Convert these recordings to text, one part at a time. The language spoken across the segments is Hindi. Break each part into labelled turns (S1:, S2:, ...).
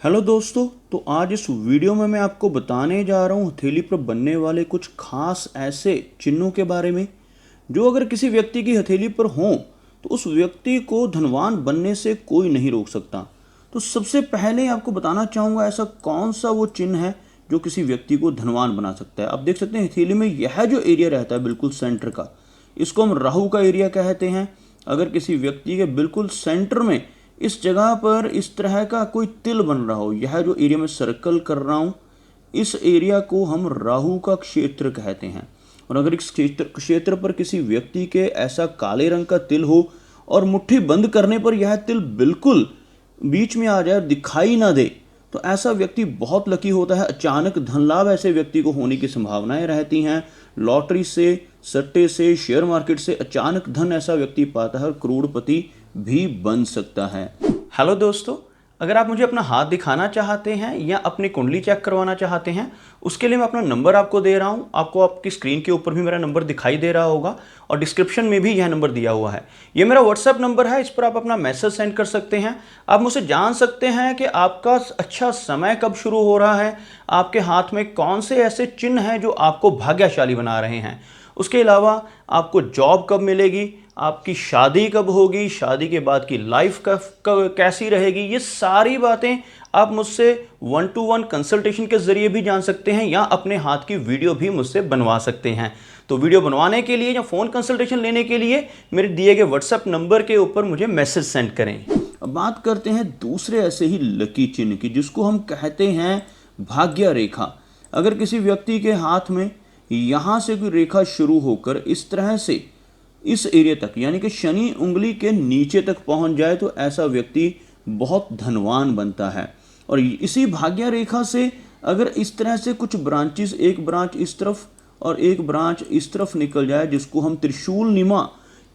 S1: हेलो दोस्तों। तो आज इस वीडियो में मैं आपको बताने जा रहा हूँ हथेली पर बनने वाले कुछ खास ऐसे चिन्हों के बारे में जो अगर किसी व्यक्ति की हथेली पर हों तो उस व्यक्ति को धनवान बनने से कोई नहीं रोक सकता। तो सबसे पहले आपको बताना चाहूँगा ऐसा कौन सा वो चिन्ह है जो किसी व्यक्ति को धनवान बना सकता है। आप देख सकते हैं हथेली में यह जो एरिया रहता है बिल्कुल सेंटर का, इसको हम राहु का एरिया कहते हैं। अगर किसी व्यक्ति के बिल्कुल सेंटर में इस जगह पर इस तरह का कोई तिल बन रहा हो, यह जो एरिया में सर्कल कर रहा हूँ, इस एरिया को हम राहु का क्षेत्र कहते हैं। और अगर इस क्षेत्र पर किसी व्यक्ति के ऐसा काले रंग का तिल हो और मुट्ठी बंद करने पर यह तिल बिल्कुल बीच में आ जाए, दिखाई ना दे, तो ऐसा व्यक्ति बहुत लकी होता है। अचानक धन लाभ ऐसे व्यक्ति को होने की संभावनाएं रहती हैं। लॉटरी से, सट्टे से, शेयर मार्केट से अचानक धन ऐसा व्यक्ति पाता है और करोड़पति भी बन सकता है। हेलो दोस्तों, अगर आप मुझे अपना हाथ दिखाना चाहते हैं या अपनी कुंडली चेक करवाना चाहते हैं, उसके लिए मैं अपना नंबर आपको दे रहा हूं। आपको आपकी स्क्रीन के ऊपर भी मेरा नंबर दिखाई दे रहा होगा और डिस्क्रिप्शन में भी यह नंबर दिया हुआ है। ये मेरा व्हाट्सएप नंबर है, इस पर आप अपना मैसेज सेंड कर सकते हैं। आप मुझसे जान सकते हैं कि आपका अच्छा समय कब शुरू हो रहा है, आपके हाथ में कौन से ऐसे चिन्ह हैं जो आपको भाग्यशाली बना रहे हैं। उसके अलावा आपको जॉब कब मिलेगी, आपकी शादी कब होगी, शादी के बाद की लाइफ कैसी रहेगी, ये सारी बातें आप मुझसे 1-to-1 कंसल्टेशन के ज़रिए भी जान सकते हैं या अपने हाथ की वीडियो भी मुझसे बनवा सकते हैं। तो वीडियो बनवाने के लिए या फ़ोन कंसल्टेशन लेने के लिए मेरे दिए गए व्हाट्सएप नंबर के ऊपर मुझे मैसेज सेंड करें। अब बात करते हैं दूसरे ऐसे ही लकी चिन्ह की, जिसको हम कहते हैं भाग्य रेखा। अगर किसी व्यक्ति के हाथ में यहाँ से कोई रेखा शुरू होकर इस तरह से इस एरिया तक, यानी कि शनि उंगली के नीचे तक पहुंच जाए, तो ऐसा व्यक्ति बहुत धनवान बनता है। और इसी भाग्य रेखा से अगर इस तरह से कुछ ब्रांचेस, एक ब्रांच इस तरफ और एक ब्रांच इस तरफ निकल जाए, जिसको हम त्रिशूल निमा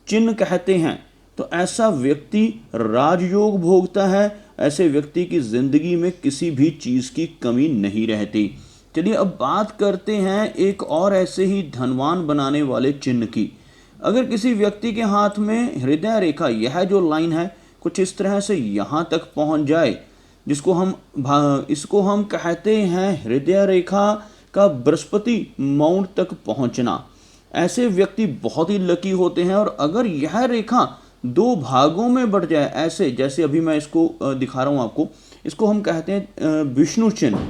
S1: चिन्ह कहते हैं, तो ऐसा व्यक्ति राजयोग भोगता है। ऐसे व्यक्ति की जिंदगी में किसी भी चीज़ की कमी नहीं रहती। चलिए अब बात करते हैं एक और ऐसे ही धनवान बनाने वाले चिन्ह की। अगर किसी व्यक्ति के हाथ में हृदय रेखा, यह जो लाइन है कुछ इस तरह से यहाँ तक पहुँच जाए, इसको हम कहते हैं हृदय रेखा का बृहस्पति माउंट तक पहुँचना। ऐसे व्यक्ति बहुत ही लकी होते हैं। और अगर यह रेखा दो भागों में बढ़ जाए, ऐसे जैसे अभी मैं इसको दिखा रहा हूँ आपको, इसको हम कहते हैं विष्णु चिन्ह।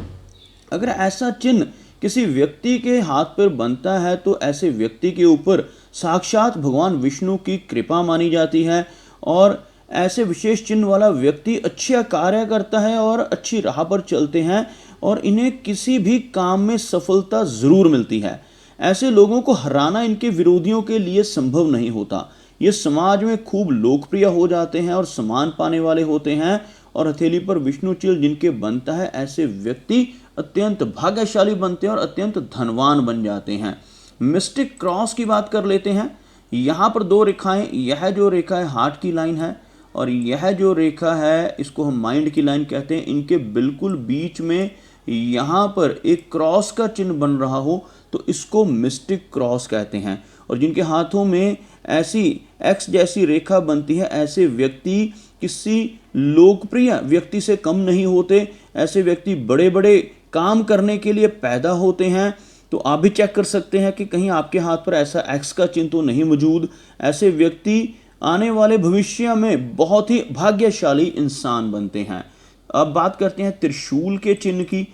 S1: अगर ऐसा चिन्ह किसी व्यक्ति के हाथ पर बनता है तो ऐसे व्यक्ति के ऊपर साक्षात भगवान विष्णु की कृपा मानी जाती है। और ऐसे विशेष चिन्ह वाला व्यक्ति अच्छा कार्य करता है और अच्छी राह पर चलते हैं और इन्हें किसी भी काम में सफलता ज़रूर मिलती है। ऐसे लोगों को हराना इनके विरोधियों के लिए संभव नहीं होता। ये समाज में खूब लोकप्रिय हो जाते हैं और सम्मान पाने वाले होते हैं। और हथेली पर विष्णु चिन्ह जिनके बनता है, ऐसे व्यक्ति अत्यंत भाग्यशाली बनते हैं और अत्यंत धनवान बन जाते हैं। मिस्टिक क्रॉस की बात कर लेते हैं। यहाँ पर दो रेखाएं, यह जो रेखा है हार्ट की लाइन है और यह जो रेखा है इसको हम माइंड की लाइन कहते हैं। इनके बिल्कुल बीच में यहाँ पर एक क्रॉस का चिन्ह बन रहा हो तो इसको मिस्टिक क्रॉस कहते हैं। और जिनके हाथों में ऐसी एक्स जैसी रेखा बनती है, ऐसे व्यक्ति किसी लोकप्रिय व्यक्ति से कम नहीं होते। ऐसे व्यक्ति बड़े बड़े काम करने के लिए पैदा होते हैं। तो आप भी चेक कर सकते हैं कि कहीं आपके हाथ पर ऐसा एक्स का चिन्ह तो नहीं मौजूद। ऐसे व्यक्ति आने वाले भविष्य में बहुत ही भाग्यशाली इंसान बनते हैं। अब बात करते हैं त्रिशूल के चिन्ह की।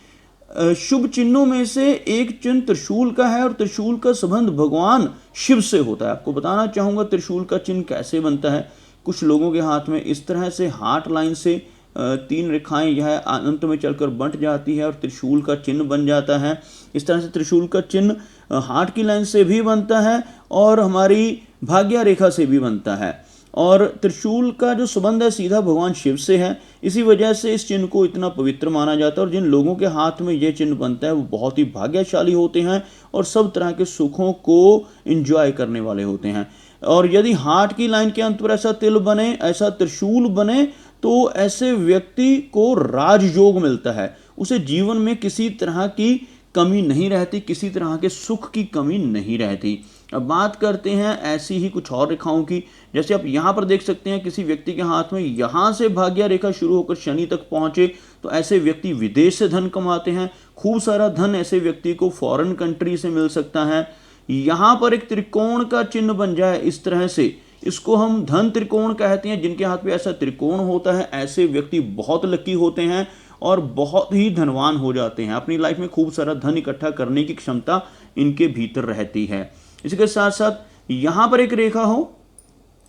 S1: शुभ चिन्हों में से एक चिन्ह त्रिशूल का है और त्रिशूल का संबंध भगवान शिव से होता है। आपको बताना चाहूँगा त्रिशूल का चिन्ह कैसे बनता है। कुछ लोगों के हाथ में इस तरह से हार्ट लाइन से 3 रेखाएं यह अनंत में चलकर बंट जाती है और त्रिशूल का चिन्ह बन जाता है। इस तरह से त्रिशूल का चिन्ह हार्ट की लाइन से भी बनता है और हमारी भाग्य रेखा से भी बनता है। और त्रिशूल का जो संबंध है सीधा भगवान शिव से है। इसी वजह से इस चिन्ह को इतना पवित्र माना जाता है। और जिन लोगों के हाथ में ये चिन्ह बनता है वो बहुत ही भाग्यशाली होते हैं और सब तरह के सुखों को एंजॉय करने वाले होते हैं। और यदि हार्ट की लाइन के अंत पर ऐसा तिल बने, ऐसा त्रिशूल बने, तो ऐसे व्यक्ति को राजयोग मिलता है। उसे जीवन में किसी तरह की कमी नहीं रहती, किसी तरह के सुख की कमी नहीं रहती। अब बात करते हैं ऐसी ही कुछ और रेखाओं की। जैसे आप यहाँ पर देख सकते हैं किसी व्यक्ति के हाथ में यहाँ से भाग्य रेखा शुरू होकर शनि तक पहुँचे, तो ऐसे व्यक्ति विदेश से धन कमाते हैं। खूब सारा धन ऐसे व्यक्ति को फॉरेन कंट्री से मिल सकता है। यहाँ पर एक त्रिकोण का चिन्ह बन जाए इस तरह से, इसको हम धन त्रिकोण कहते हैं। जिनके हाथ में ऐसा त्रिकोण होता है ऐसे व्यक्ति बहुत लकी होते हैं और बहुत ही धनवान हो जाते हैं। अपनी लाइफ में खूब सारा धन इकट्ठा करने की क्षमता इनके भीतर रहती है। इसके साथ साथ यहाँ पर एक रेखा हो,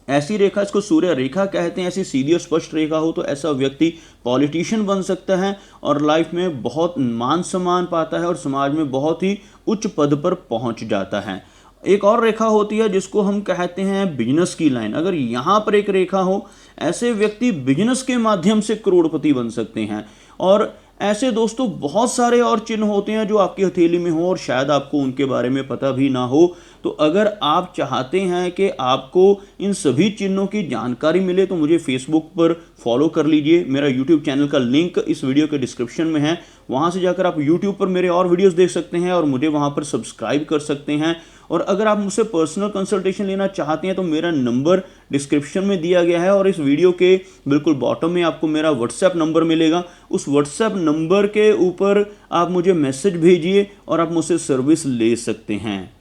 S1: ऐसी रेखा, इसको सूर्य रेखा कहते हैं, ऐसी सीधी और स्पष्ट रेखा हो तो ऐसा व्यक्ति पॉलिटिशियन बन सकता है और लाइफ में बहुत मान सम्मान पाता है और समाज में बहुत ही उच्च पद पर पहुंच जाता है। एक और रेखा होती है जिसको हम कहते हैं बिजनेस की लाइन। अगर यहाँ पर एक रेखा हो, ऐसे व्यक्ति बिजनेस के माध्यम से करोड़पति बन सकते हैं। और ऐसे दोस्तों बहुत सारे और चिन्ह होते हैं जो आपकी हथेली में हो और शायद आपको उनके बारे में पता भी ना हो। तो अगर आप चाहते हैं कि आपको इन सभी चिन्हों की जानकारी मिले तो मुझे फेसबुक पर फॉलो कर लीजिए। मेरा यूट्यूब चैनल का लिंक इस वीडियो के डिस्क्रिप्शन में है, वहाँ से जाकर आप यूट्यूब पर मेरे और वीडियोस देख सकते हैं और मुझे वहाँ पर सब्सक्राइब कर सकते हैं। और अगर आप मुझसे पर्सनल कंसल्टेशन लेना चाहते हैं तो मेरा नंबर डिस्क्रिप्शन में दिया गया है और इस वीडियो के बिल्कुल बॉटम में आपको मेरा व्हाट्सएप नंबर मिलेगा। उस व्हाट्सएप नंबर के ऊपर आप मुझे मैसेज भेजिए और आप मुझसे सर्विस ले सकते हैं।